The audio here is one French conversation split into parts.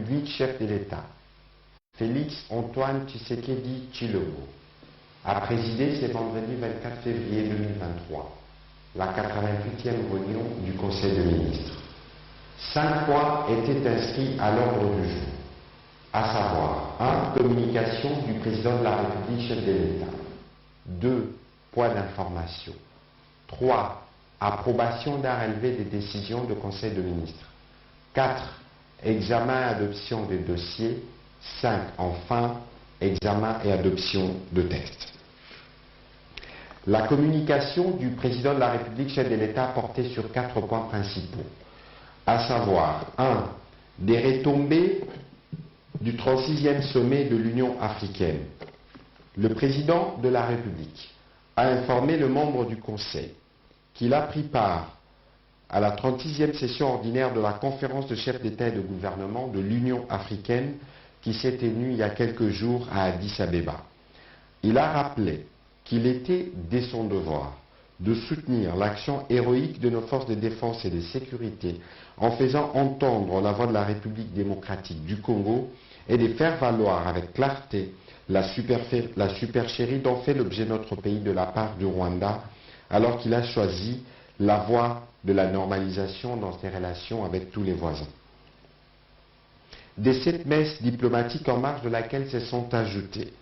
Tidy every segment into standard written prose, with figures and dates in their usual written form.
République, chef de l'État, Félix Antoine Tshisekedi Tshilombo, a présidé ce vendredi 24 février 2023 la 88e réunion du Conseil des ministres. 5 points étaient inscrits à l'ordre du jour, à savoir 1. Communication du président de la République, chef de l'État. 2. Points d'information. 3. Approbation d'un relevé des décisions du Conseil des ministres. 4. Examen et adoption des dossiers. 5. Enfin, examen et adoption de textes. La communication du président de la République, chef de l'État, portait sur 4 points principaux, à savoir 1. Des retombées du 36e sommet de l'Union africaine. Le président de la République a informé le membre du Conseil qu'il a pris part à la 36e session ordinaire de la conférence de chefs d'État et de gouvernement de l'Union africaine qui s'est tenue il y a quelques jours à Addis Abeba. Il a rappelé qu'il était de son devoir de soutenir l'action héroïque de nos forces de défense et de sécurité en faisant entendre la voix de la République démocratique du Congo et de faire valoir avec clarté la supercherie dont fait l'objet notre pays de la part du Rwanda alors qu'il a choisi la voie de la normalisation dans ses relations avec tous les voisins. De cette messe diplomatique en marge de laquelle se sont ajoutés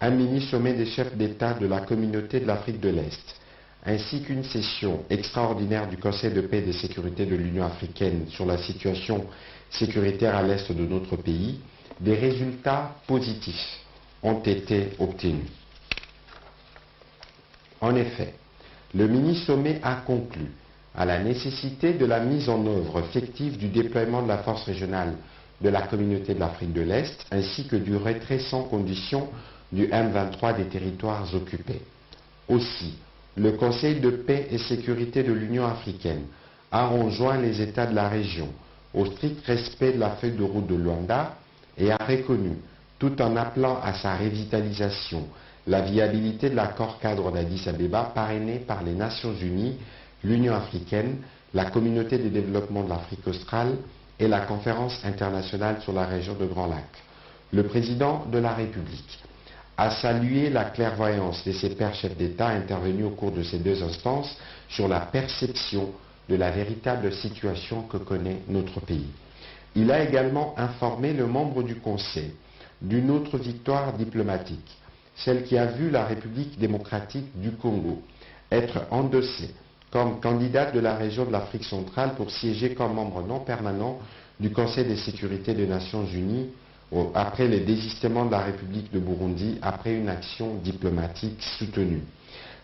un mini-sommet des chefs d'État de la communauté de l'Afrique de l'Est, ainsi qu'une session extraordinaire du Conseil de paix et de sécurité de l'Union africaine sur la situation sécuritaire à l'Est de notre pays, des résultats positifs ont été obtenus. En effet, le mini-sommet a conclu à la nécessité de la mise en œuvre effective du déploiement de la force régionale de la communauté de l'Afrique de l'Est, ainsi que du retrait sans condition du M23 des territoires occupés. Aussi, le Conseil de paix et sécurité de l'Union africaine a enjoint les États de la région au strict respect de la feuille de route de Luanda et a reconnu, tout en appelant à sa revitalisation, la viabilité de l'accord cadre d'Addis Abeba parrainé par les Nations Unies, l'Union africaine, la Communauté de développement de l'Afrique australe et la Conférence internationale sur la région de Grand Lac. Le président de la République a salué la clairvoyance de ses pairs chefs d'État intervenus au cours de ces 2 instances sur la perception de la véritable situation que connaît notre pays. Il a également informé le membre du Conseil d'une autre victoire diplomatique, celle qui a vu la République démocratique du Congo être endossée comme candidate de la région de l'Afrique centrale pour siéger comme membre non permanent du Conseil de sécurité des Nations Unies après le désistement de la République de Burundi après une action diplomatique soutenue.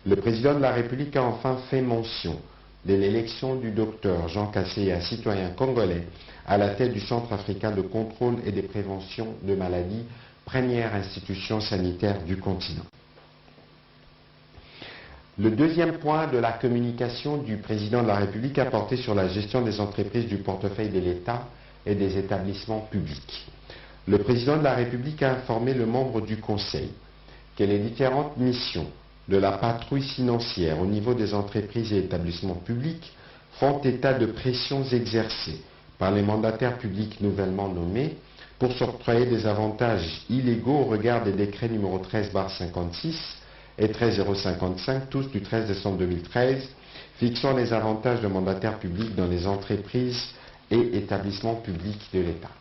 Le président de la République a enfin fait mention de l'élection du docteur Jean Kaseya, citoyen congolais, à la tête du Centre africain de contrôle et de prévention de maladies, première institution sanitaire du continent. Le deuxième point de la communication du président de la République a porté sur la gestion des entreprises du portefeuille de l'État et des établissements publics. Le président de la République a informé le membre du Conseil que les différentes missions de la patrouille financière au niveau des entreprises et établissements publics font état de pressions exercées par les mandataires publics nouvellement nommés pour s'octroyer des avantages illégaux au regard des décrets numéro 13/56 et 13055, tous du 13 décembre 2013, fixant les avantages de mandataires publics dans les entreprises et établissements publics de l'État.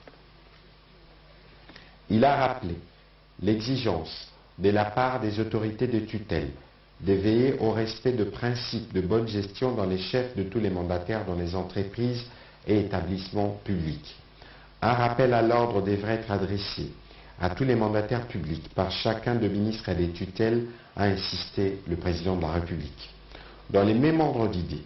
Il a rappelé l'exigence de la part des autorités de tutelle de veiller au respect de principes de bonne gestion dans les chefs de tous les mandataires dans les entreprises et établissements publics. Un rappel à l'ordre devrait être adressé à tous les mandataires publics par chacun des ministres et des tutelles, a insisté le président de la République. Dans les mêmes ordres d'idées,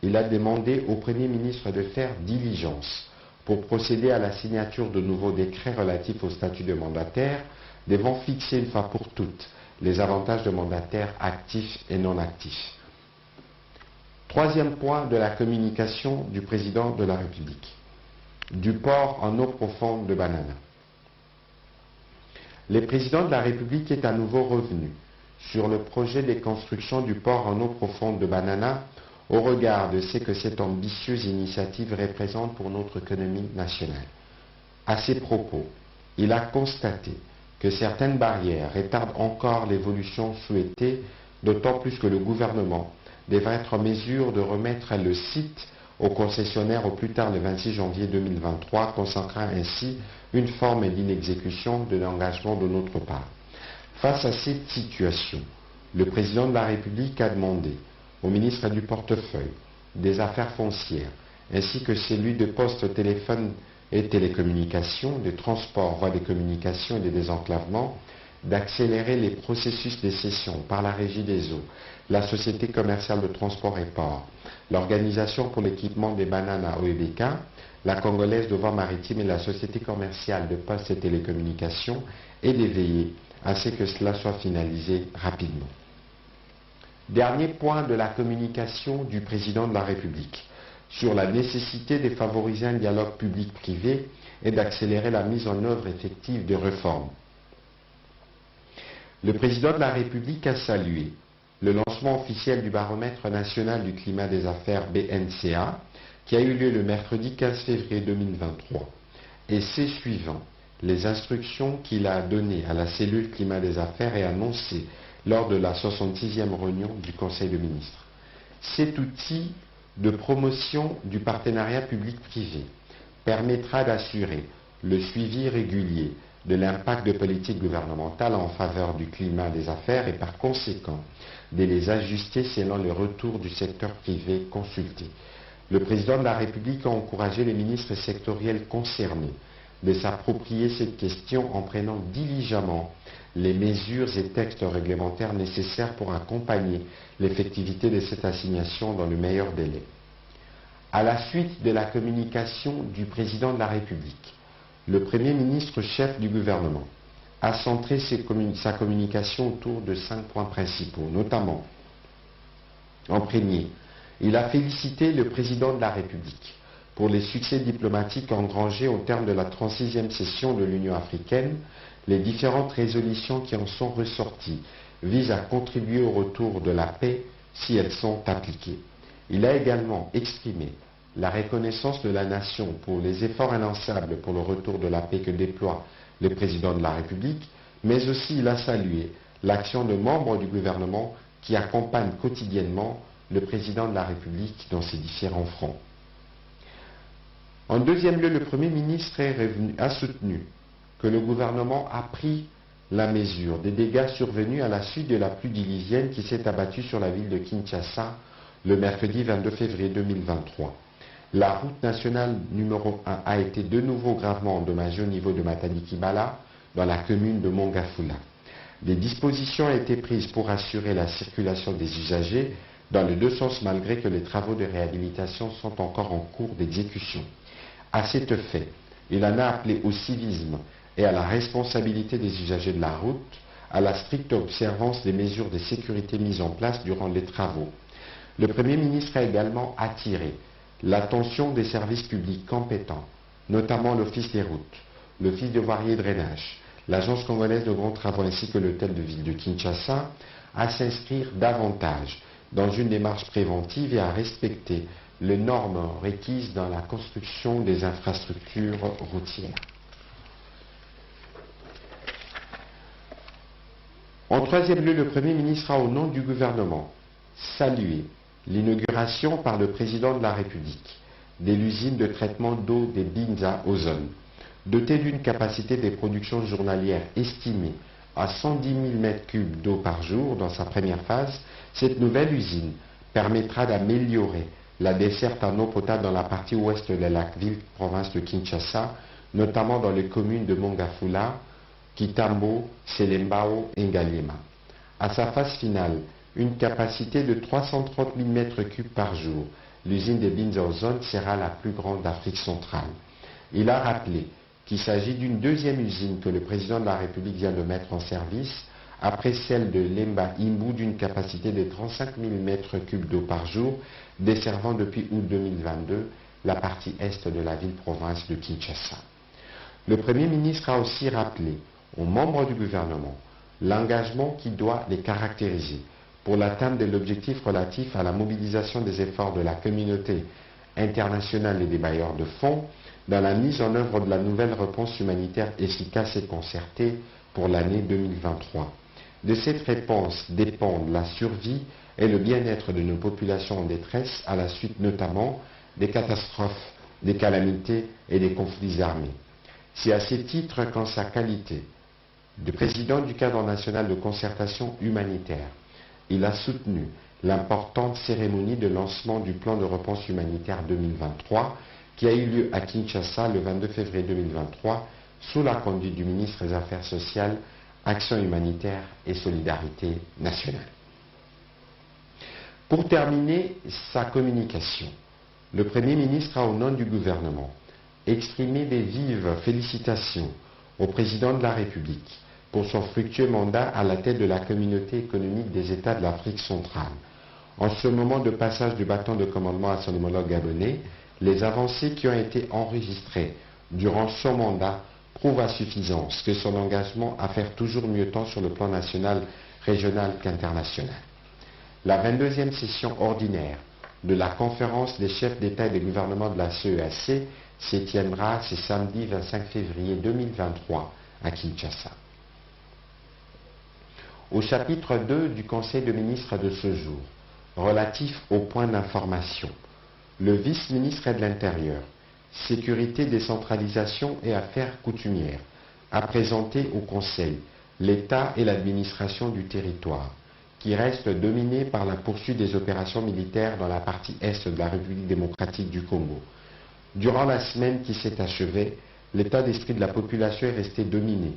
il a demandé au Premier ministre de faire diligence pour procéder à la signature de nouveaux décrets relatifs au statut de mandataire, devant fixer une fois pour toutes les avantages de mandataires actifs et non actifs. Troisième point de la communication du président de la République, du port en eau profonde de Banana. Le président de la République est à nouveau revenu sur le projet de construction du port en eau profonde de Banana au regard de ce que cette ambitieuse initiative représente pour notre économie nationale. À ces propos, il a constaté que certaines barrières retardent encore l'évolution souhaitée, d'autant plus que le gouvernement devrait être en mesure de remettre le site au concessionnaire au plus tard le 26 janvier 2023, consacrant ainsi une forme d'inexécution de l'engagement de notre part. Face à cette situation, le président de la République a demandé au ministre du Portefeuille, des Affaires foncières, ainsi que celui de Poste, Téléphone et Télécommunications, de Transport, Voies des communications et de désenclavement, d'accélérer les processus de cession par la Régie des eaux, la Société commerciale de transport et port, l'Organisation pour l'équipement des bananes à OEBK, la Congolaise de voies maritimes et la Société commerciale de postes et télécommunications, et d'éveiller à ce que cela soit finalisé rapidement. Dernier point de la communication du président de la République sur la nécessité de favoriser un dialogue public-privé et d'accélérer la mise en œuvre effective des réformes. Le président de la République a salué le lancement officiel du baromètre national du climat des affaires BNCA qui a eu lieu le mercredi 15 février 2023 et ses suivants les instructions qu'il a données à la cellule climat des affaires et annoncées lors de la 66e réunion du Conseil des ministres. Cet outil de promotion du partenariat public-privé permettra d'assurer le suivi régulier de l'impact de politique gouvernementale en faveur du climat des affaires et par conséquent de les ajuster selon le retour du secteur privé consulté. Le président de la République a encouragé les ministres sectoriels concernés de s'approprier cette question en prenant diligemment les mesures et textes réglementaires nécessaires pour accompagner l'effectivité de cette assignation dans le meilleur délai. À la suite de la communication du président de la République, le Premier ministre chef du gouvernement a centré sa communication autour de 5 points principaux, notamment, en premier, il a félicité le président de la République pour les succès diplomatiques engrangés au terme de la 36e session de l'Union africaine. Les différentes résolutions qui en sont ressorties visent à contribuer au retour de la paix si elles sont appliquées. Il a également exprimé la reconnaissance de la nation pour les efforts inlassables pour le retour de la paix que déploie le président de la République, mais aussi il a salué l'action de membres du gouvernement qui accompagnent quotidiennement le président de la République dans ses différents fronts. En deuxième lieu, le Premier ministre a soutenu que le gouvernement a pris la mesure des dégâts survenus à la suite de la pluie diluvienne qui s'est abattue sur la ville de Kinshasa le mercredi 22 février 2023. La route nationale numéro 1 a été de nouveau gravement endommagée au niveau de Matadi-Kibala, dans la commune de Mongafula. Des dispositions ont été prises pour assurer la circulation des usagers dans les deux sens malgré que les travaux de réhabilitation sont encore en cours d'exécution. À cet effet, il en a appelé au civisme et à la responsabilité des usagers de la route, à la stricte observance des mesures de sécurité mises en place durant les travaux. Le Premier ministre a également attiré l'attention des services publics compétents, notamment l'Office des routes, l'Office de voirie et drainage, l'Agence congolaise de grands travaux ainsi que l'hôtel de ville de Kinshasa, à s'inscrire davantage dans une démarche préventive et à respecter les normes requises dans la construction des infrastructures routières. En troisième lieu, le Premier ministre a, au nom du gouvernement, salué l'inauguration par le président de la République de l'usine de traitement d'eau des Binza Ozone. Dotée d'une capacité de production journalière estimée à 110 000 m3 d'eau par jour dans sa première phase, cette nouvelle usine permettra d'améliorer la desserte en eau potable dans la partie ouest de la ville province de Kinshasa, notamment dans les communes de Mongafula, Kitambo, Selembao et Ngaliema. À sa phase finale, une capacité de 330 000 m3 par jour, l'usine de Binza Ozone sera la plus grande d'Afrique centrale. Il a rappelé qu'il s'agit d'une deuxième usine que le président de la République vient de mettre en service, après celle de Lemba Imbu d'une capacité de 35 000 m3 d'eau par jour, desservant depuis août 2022 la partie est de la ville-province de Kinshasa. Le Premier ministre a aussi rappelé aux membres du gouvernement l'engagement qui doit les caractériser pour l'atteinte de l'objectif relatif à la mobilisation des efforts de la communauté internationale et des bailleurs de fonds dans la mise en œuvre de la nouvelle réponse humanitaire efficace et concertée pour l'année 2023. De cette réponse dépendent la survie et le bien-être de nos populations en détresse, à la suite notamment des catastrophes, des calamités et des conflits armés. C'est à ce titre qu'en sa qualité de président du cadre national de concertation humanitaire, il a soutenu l'importante cérémonie de lancement du plan de réponse humanitaire 2023 qui a eu lieu à Kinshasa le 22 février 2023 sous la conduite du ministre des Affaires sociales, Action humanitaire et solidarité nationale. Pour terminer sa communication, le Premier ministre a, au nom du gouvernement, exprimé des vives félicitations au président de la République pour son fructueux mandat à la tête de la communauté économique des États de l'Afrique centrale. En ce moment de passage du bâton de commandement à son homologue gabonais, les avancées qui ont été enregistrées durant son mandat prouvent à suffisance que son engagement à faire toujours mieux tant sur le plan national, régional qu'international. La 22e session ordinaire de la conférence des chefs d'État et des gouvernements de la CEAC se tiendra ce samedi 25 février 2023 à Kinshasa. Au chapitre 2 du Conseil de ministres de ce jour, relatif aux points d'information, le vice-ministre de l'Intérieur, Sécurité, décentralisation et affaires coutumières, a présenté au Conseil l'État et l'administration du territoire, qui reste dominé par la poursuite des opérations militaires dans la partie est de la République démocratique du Congo. Durant la semaine qui s'est achevée, l'état d'esprit de la population est resté dominé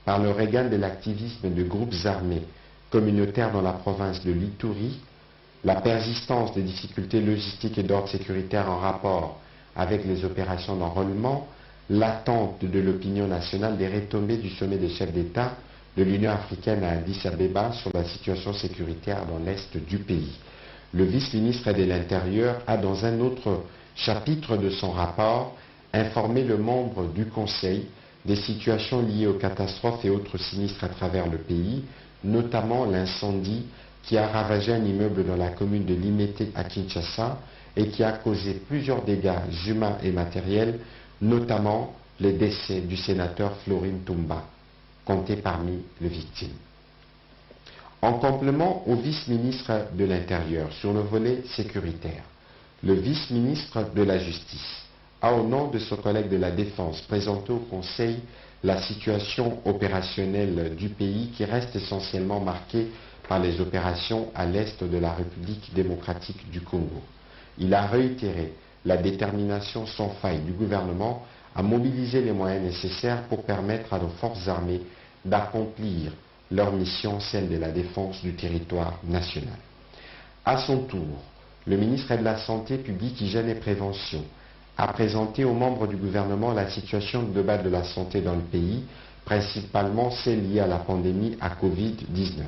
par le regain de l'activisme de groupes armés communautaires dans la province de l'Ituri, la persistance des difficultés logistiques et d'ordre sécuritaire en rapport avec les opérations d'enrôlement, l'attente de l'opinion nationale des retombées du sommet des chefs d'État de l'Union africaine à Addis Abeba sur la situation sécuritaire dans l'est du pays. Le vice-ministre de l'Intérieur a, dans un autre chapitre de son rapport, informé le membre du Conseil des situations liées aux catastrophes et autres sinistres à travers le pays, notamment l'incendie qui a ravagé un immeuble dans la commune de Limete à Kinshasa et qui a causé plusieurs dégâts humains et matériels, notamment les décès du sénateur Florine Toumba, compté parmi les victimes. En complément au vice-ministre de l'Intérieur sur le volet sécuritaire, le vice-ministre de la Justice a, au nom de son collègue de la Défense, présenté au Conseil la situation opérationnelle du pays qui reste essentiellement marquée par les opérations à l'est de la République démocratique du Congo. Il a réitéré la détermination sans faille du gouvernement à mobiliser les moyens nécessaires pour permettre à nos forces armées d'accomplir leur mission, celle de la défense du territoire national. À son tour, le ministre de la Santé publique, Hygiène et Prévention a présenté aux membres du gouvernement la situation globale de la santé dans le pays, principalement celle liée à la pandémie à Covid-19.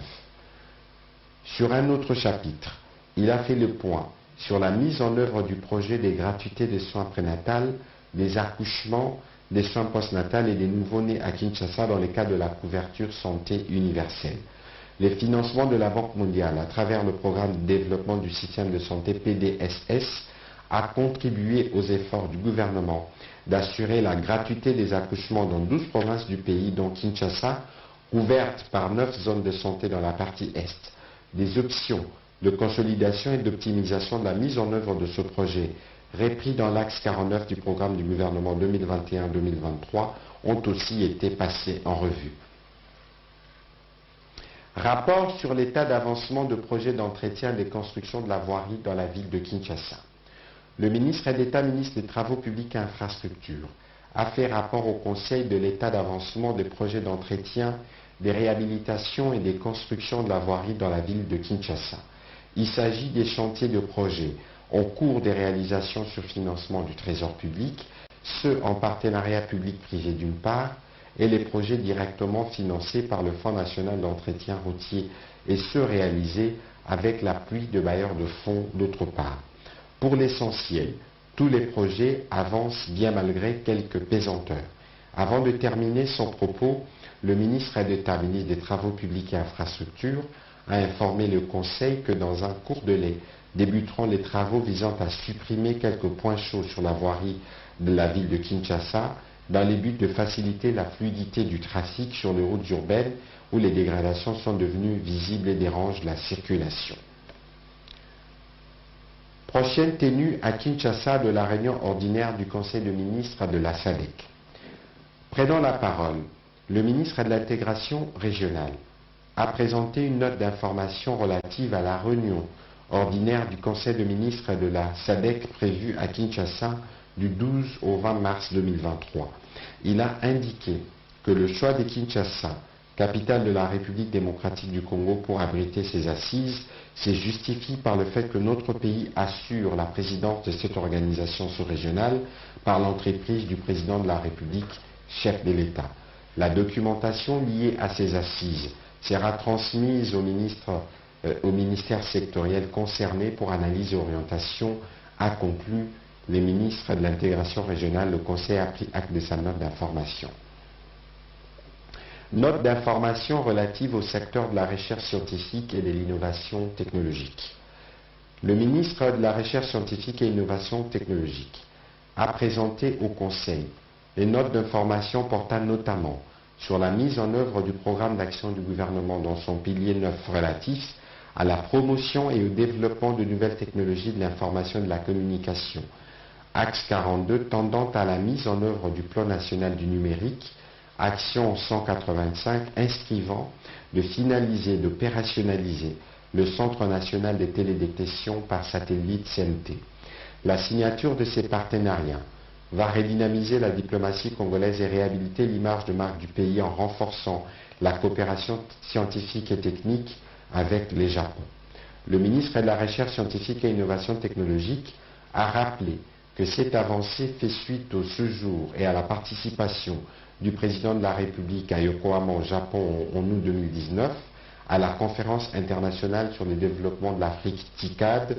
Sur un autre chapitre, il a fait le point sur la mise en œuvre du projet des gratuités des soins prénatals, des accouchements, des soins postnatals et des nouveau-nés à Kinshasa dans le cadre de la couverture santé universelle. Les financements de la Banque mondiale à travers le programme de développement du système de santé PDSS a contribué aux efforts du gouvernement d'assurer la gratuité des accouchements dans 12 provinces du pays, dont Kinshasa, couverte par 9 zones de santé dans la partie est. Des options de consolidation et d'optimisation de la mise en œuvre de ce projet, repris dans l'axe 49 du programme du gouvernement 2021-2023, ont aussi été passées en revue. Rapport sur l'état d'avancement de projets d'entretien des constructions de la voirie dans la ville de Kinshasa. Le ministre d'État, ministre des Travaux publics et Infrastructures, a fait rapport au Conseil de l'état d'avancement des projets d'entretien, des réhabilitations et des constructions de la voirie dans la ville de Kinshasa. Il s'agit des chantiers de projets en cours des réalisations sur financement du Trésor public, ceux en partenariat public-privé d'une part, et les projets directement financés par le Fonds national d'entretien routier et ceux réalisés avec l'appui de bailleurs de fonds d'autre part. Pour l'essentiel, tous les projets avancent bien malgré quelques pesanteurs. Avant de terminer son propos, le ministre d'État, ministre des Travaux publics et Infrastructures, a informé le Conseil que dans un court délai débuteront les travaux visant à supprimer quelques points chauds sur la voirie de la ville de Kinshasa dans le but de faciliter la fluidité du trafic sur les routes urbaines où les dégradations sont devenues visibles et dérangent la circulation. Prochaine tenue à Kinshasa de la réunion ordinaire du Conseil de ministres de la SADC. Prenant la parole, le ministre de l'Intégration régionale a présenté une note d'information relative à la réunion ordinaire du Conseil de ministres de la SADC prévue à Kinshasa du 12 au 20 mars 2023. Il a indiqué que le choix de Kinshasa, capitale de la République démocratique du Congo, pour abriter ses assises, se justifie par le fait que notre pays assure la présidence de cette organisation sous-régionale par l'entreprise du président de la République, chef de l'État. La documentation liée à ces assises sera transmise au ministère sectoriel concerné pour analyse et orientation, a conclu les ministres de l'intégration régionale. Le Conseil a pris acte de sa note d'information. Note d'information relative au secteur de la recherche scientifique et de l'innovation technologique. Le ministre de la Recherche scientifique et innovation technologique a présenté au Conseil les notes d'information portant notamment sur la mise en œuvre du programme d'action du gouvernement dans son pilier 9 relatif à la promotion et au développement de nouvelles technologies de l'information et de la communication. Axe 42 tendant à la mise en œuvre du plan national du numérique, action 185 inscrivant de finaliser, d'opérationnaliser le Centre national des télédétections par satellite CNT. La signature de ces partenariats va redynamiser la diplomatie congolaise et réhabiliter l'image de marque du pays en renforçant la coopération scientifique et technique avec le Japon. Le ministre de la Recherche scientifique et innovation technologique a rappelé que cette avancée fait suite au séjour et à la participation du président de la République à Yokohama au Japon en août 2019 à la conférence internationale sur le développement de l'Afrique TICAD,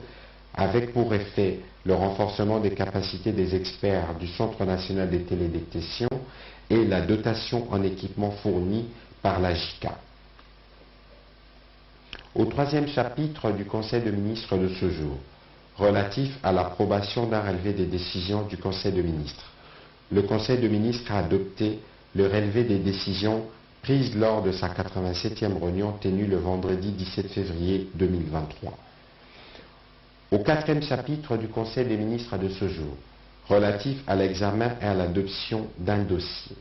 avec pour effet le renforcement des capacités des experts du Centre national des télédétections et la dotation en équipement fournie par la JICA. Au troisième chapitre du Conseil de ministres de ce jour, relatif à l'approbation d'un relevé des décisions du Conseil de ministres, le Conseil de ministres a adopté le relevé des décisions prises lors de sa 87e réunion tenue le vendredi 17 février 2023. Au quatrième chapitre du Conseil des ministres de ce jour, relatif à l'examen et à l'adoption d'un dossier.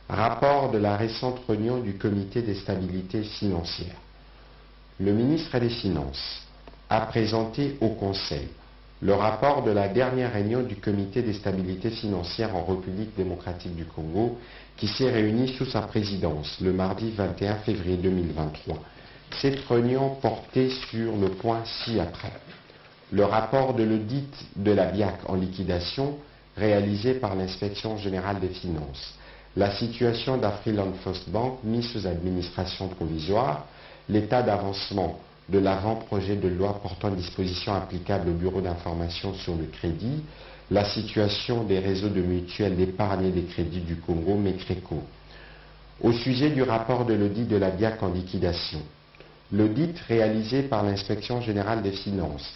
Rapport de la récente réunion du Comité des stabilités financières. Le ministre des Finances a présenté au Conseil le rapport de la dernière réunion du Comité des stabilités financières en République démocratique du Congo qui s'est réuni sous sa présidence le mardi 21 février 2023. Cette réunion portait sur le point ci-après. Le rapport de l'audit de la BIAC en liquidation réalisé par l'Inspection générale des finances, la situation d'Afriland First Bank mise sous administration provisoire, l'état d'avancement de l'avant-projet de loi portant dispositions applicables au Bureau d'information sur le crédit, la situation des réseaux de mutuelles d'épargne et des crédits du Congo, MECRECO. Au sujet du rapport de l'audit de la BIAC en liquidation, l'audit réalisé par l'Inspection générale des finances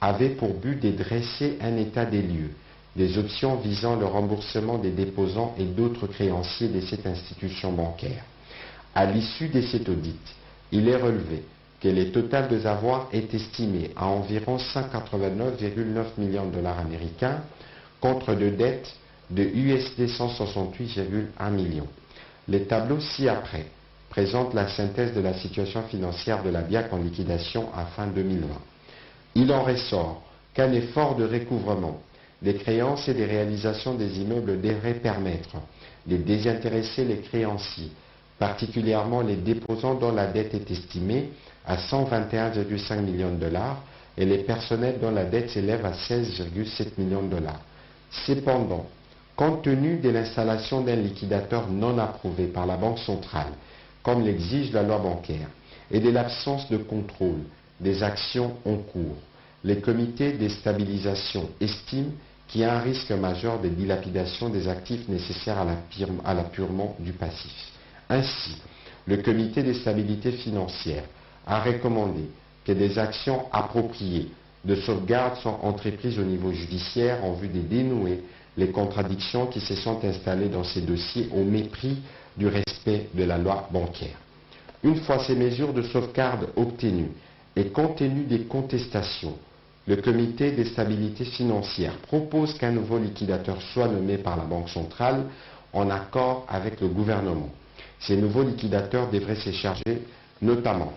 avait pour but de dresser un état des lieux, des options visant le remboursement des déposants et d'autres créanciers de cette institution bancaire. À l'issue de cet audit, il est relevé que le total des avoirs est estimé à environ 189,9 millions de dollars américains contre de dettes de USD 168,1 millions. Les tableaux ci-après présentent la synthèse de la situation financière de la BIAC en liquidation à fin 2020. Il en ressort qu'un effort de recouvrement des créances et des réalisations des immeubles devrait permettre de désintéresser les créanciers, particulièrement les déposants dont la dette est estimée à 121,5 millions de dollars et les personnels dont la dette s'élève à 16,7 millions de dollars. Cependant, compte tenu de l'installation d'un liquidateur non approuvé par la Banque centrale, comme l'exige la loi bancaire, et de l'absence de contrôle des actions en cours, les comités de stabilisation estiment qu'il y a un risque majeur de dilapidation des actifs nécessaires à l'appurement du passif. Ainsi, le comité de stabilité financière a recommandé que des actions appropriées de sauvegarde sont entreprises au niveau judiciaire en vue de dénouer les contradictions qui se sont installées dans ces dossiers au mépris du respect de la loi bancaire. Une fois ces mesures de sauvegarde obtenues et compte tenu des contestations, le comité de stabilité financière propose qu'un nouveau liquidateur soit nommé par la Banque centrale en accord avec le gouvernement. Ces nouveaux liquidateurs devraient se charger notamment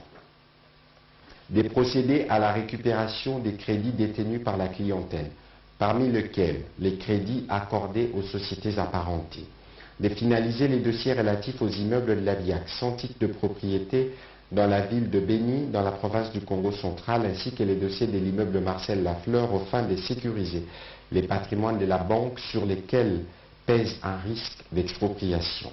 de procéder à la récupération des crédits détenus par la clientèle, parmi lesquels les crédits accordés aux sociétés apparentées, de finaliser les dossiers relatifs aux immeubles de l'ABIAC sans titre de propriété dans la ville de Béni, dans la province du Congo central, ainsi que les dossiers de l'immeuble Marcel Lafleur, afin de sécuriser les patrimoines de la banque sur lesquels pèse un risque d'expropriation.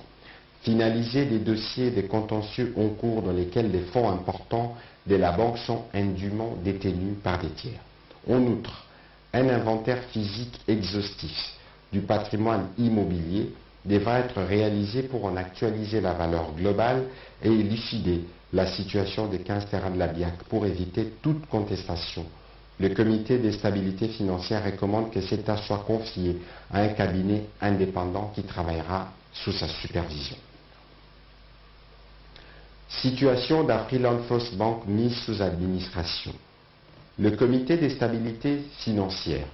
Finaliser les dossiers des contentieux en cours dans lesquels les fonds importants de la banque sont indûment détenus par des tiers. En outre, un inventaire physique exhaustif du patrimoine immobilier devra être réalisé pour en actualiser la valeur globale et élucider la situation des 15 terrains de la BIAC pour éviter toute contestation. Le comité de stabilité financière recommande que cet acte soit confié à un cabinet indépendant qui travaillera sous sa supervision. Situation d'Afriland First Bank mise sous administration. Le comité de stabilité financière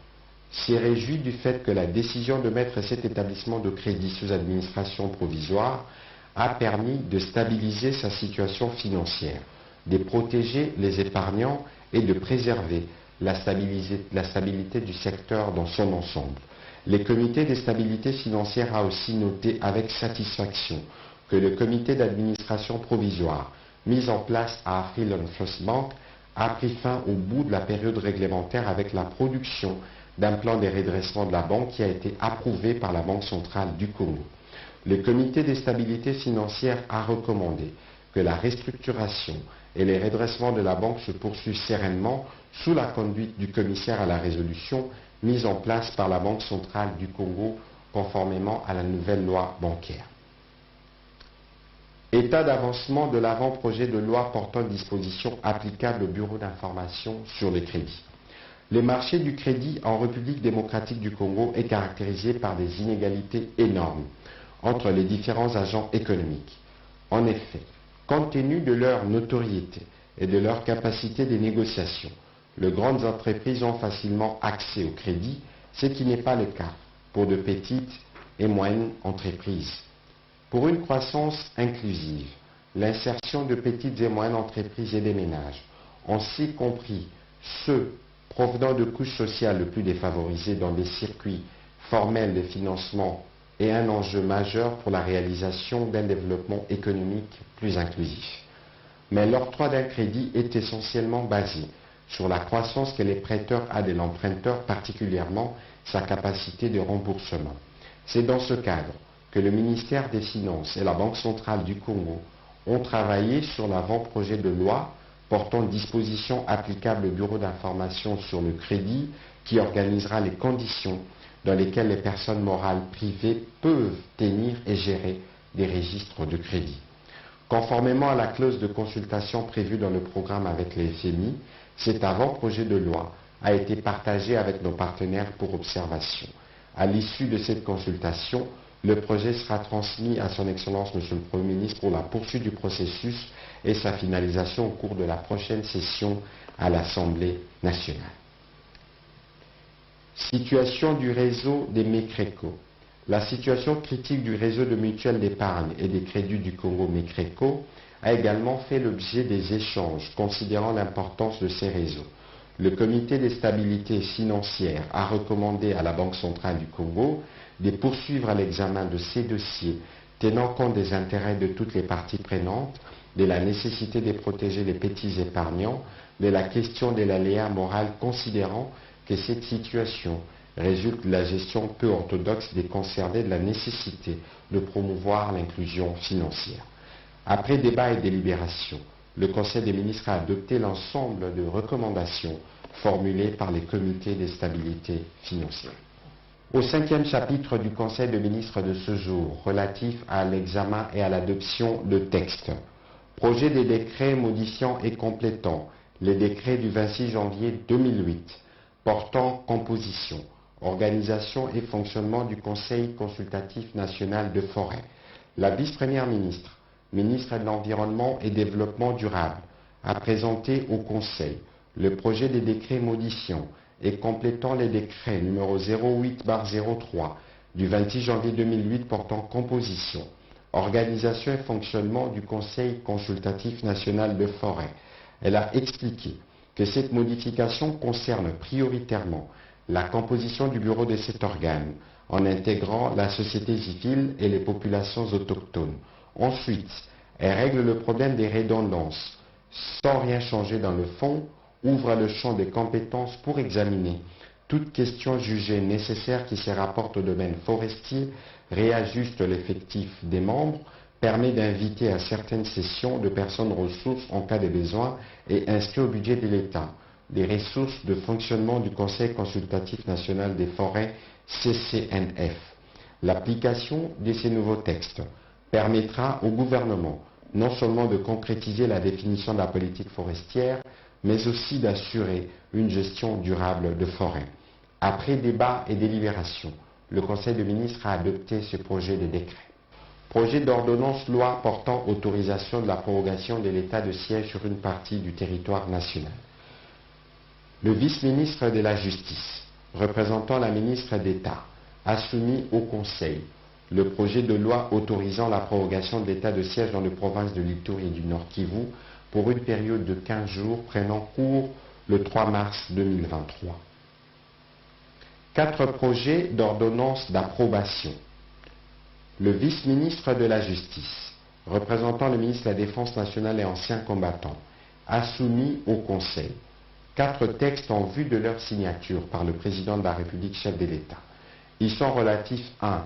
s'est réjoui du fait que la décision de mettre cet établissement de crédit sous administration provisoire a permis de stabiliser sa situation financière, de protéger les épargnants et de préserver la stabilité du secteur dans son ensemble. Le comité de stabilité financière a aussi noté avec satisfaction que le comité d'administration provisoire mis en place à Afriland First Bank a pris fin au bout de la période réglementaire avec la production d'un plan de redressement de la banque qui a été approuvé par la Banque centrale du Congo. Le comité de stabilité financière a recommandé que la restructuration et les redressements de la banque se poursuivent sereinement sous la conduite du commissaire à la résolution mise en place par la Banque centrale du Congo conformément à la nouvelle loi bancaire. État d'avancement de l'avant-projet de loi portant dispositions applicables au Bureau d'information sur le crédit. Le marché du crédit en République démocratique du Congo est caractérisé par des inégalités énormes entre les différents agents économiques. En effet, compte tenu de leur notoriété et de leur capacité de négociation, les grandes entreprises ont facilement accès au crédit, ce qui n'est pas le cas pour de petites et moyennes entreprises. Pour une croissance inclusive, l'insertion de petites et moyennes entreprises et des ménages, ainsi compris ceux provenant de couches sociales les plus défavorisées dans des circuits formels de financement, est un enjeu majeur pour la réalisation d'un développement économique plus inclusif. Mais l'octroi d'un crédit est essentiellement basé sur la croissance que les prêteurs a de l'emprunteur, particulièrement sa capacité de remboursement. C'est dans ce cadre que le ministère des Finances et la Banque centrale du Congo ont travaillé sur l'avant-projet de loi portant dispositions applicables au Bureau d'information sur le crédit qui organisera les conditions dans lesquelles les personnes morales privées peuvent tenir et gérer des registres de crédit. Conformément à la clause de consultation prévue dans le programme avec les FMI, cet avant-projet de loi a été partagé avec nos partenaires pour observation. À l'issue de cette consultation, le projet sera transmis à son Excellence Monsieur le Premier ministre pour la poursuite du processus et sa finalisation au cours de la prochaine session à l'Assemblée nationale. Situation du réseau des MECRECO. La situation critique du réseau de mutuelles d'épargne et des crédits du Congo MECRECO a également fait l'objet des échanges considérant l'importance de ces réseaux. Le comité de stabilité financière a recommandé à la Banque centrale du Congo de poursuivre l'examen de ces dossiers tenant compte des intérêts de toutes les parties prenantes, de la nécessité de protéger les petits épargnants, de la question de l'aléa moral, considérant que cette situation résulte de la gestion peu orthodoxe des concernés, de la nécessité de promouvoir l'inclusion financière. Après débat et délibération, le Conseil des ministres a adopté l'ensemble de recommandations formulées par les comités de stabilité financière. Au 5e chapitre du Conseil des ministres de ce jour, relatif à l'examen et à l'adoption de textes, Projet des décrets modifiant et complétant les décrets du 26 janvier 2008 portant composition, organisation et fonctionnement du Conseil consultatif national de forêt. La vice-première ministre, ministre de l'Environnement et Développement durable, a présenté au Conseil le projet des décrets modifiant et complétant les décrets numéro 08/03 du 26 janvier 2008 portant composition, organisation et fonctionnement du Conseil consultatif national de forêt. Elle a expliqué que cette modification concerne prioritairement la composition du bureau de cet organe, en intégrant la société civile et les populations autochtones. Ensuite, elle règle le problème des redondances, sans rien changer dans le fond, ouvre le champ des compétences pour examiner toute question jugée nécessaire qui se rapporte au domaine forestier, réajuste l'effectif des membres, permet d'inviter à certaines sessions de personnes ressources en cas de besoin et inscrit au budget de l'État les ressources de fonctionnement du Conseil consultatif national des forêts CCNF. L'application de ces nouveaux textes permettra au gouvernement non seulement de concrétiser la définition de la politique forestière, mais aussi d'assurer une gestion durable de forêt. Après débat et délibération, le Conseil des ministres a adopté ce projet de décret. Projet d'ordonnance loi portant autorisation de la prorogation de l'état de siège sur une partie du territoire national. Le vice-ministre de la Justice, représentant la ministre d'État, a soumis au Conseil le projet de loi autorisant la prorogation de l'état de siège dans les provinces de l'Ituri et du Nord Kivu pour une période de 15 jours prenant cours le 3 mars 2023. 4 projets d'ordonnance d'approbation. Le vice-ministre de la Justice, représentant le ministre de la Défense nationale et ancien combattant, a soumis au Conseil 4 textes en vue de leur signature par le président de la République, chef de l'État. Ils sont relatifs 1.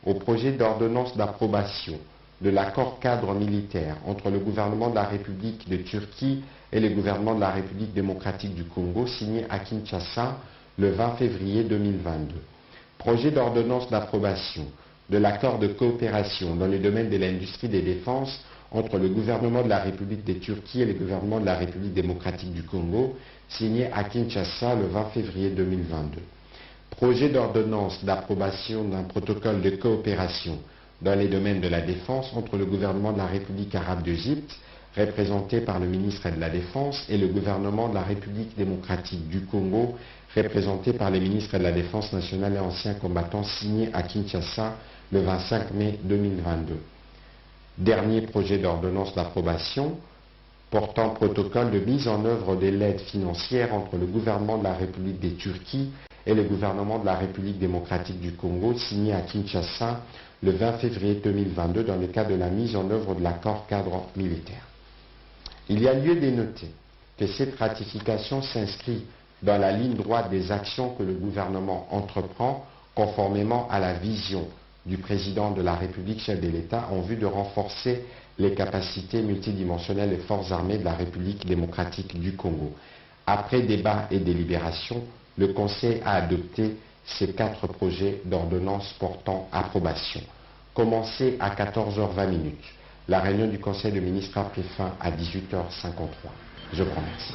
Au projet d'ordonnance d'approbation de l'accord cadre militaire entre le gouvernement de la République de Turquie et le gouvernement de la République démocratique du Congo signé à Kinshasa le 20 février 2022. Projet d'ordonnance d'approbation de l'accord de coopération dans le domaine de l'industrie de défense entre le gouvernement de la République de Turquie et le gouvernement de la République démocratique du Congo, signé à Kinshasa le 20 février 2022. Projet d'ordonnance d'approbation d'un protocole de coopération dans les domaines de la défense entre le gouvernement de la République arabe d'Égypte, représenté par le ministre de la Défense, et le gouvernement de la République démocratique du Congo, représenté par les ministres de la Défense nationale et anciens combattants, signé à Kinshasa le 25 mai 2022. Dernier projet d'ordonnance d'approbation portant protocole de mise en œuvre de l'aide financière entre le gouvernement de la République de Turquie et le gouvernement de la République démocratique du Congo, signé à Kinshasa le 20 février 2022 dans le cadre de la mise en œuvre de l'accord cadre militaire. Il y a lieu de noter que cette ratification s'inscrit dans la ligne droite des actions que le gouvernement entreprend conformément à la vision du président de la République, chef de l'État, en vue de renforcer les capacités multidimensionnelles des forces armées de la République démocratique du Congo. Après débat et délibération, le Conseil a adopté ces 4 projets d'ordonnance portant approbation. Commencé à 14h20. La réunion du Conseil des ministres a pris fin à 18h53. Je vous remercie.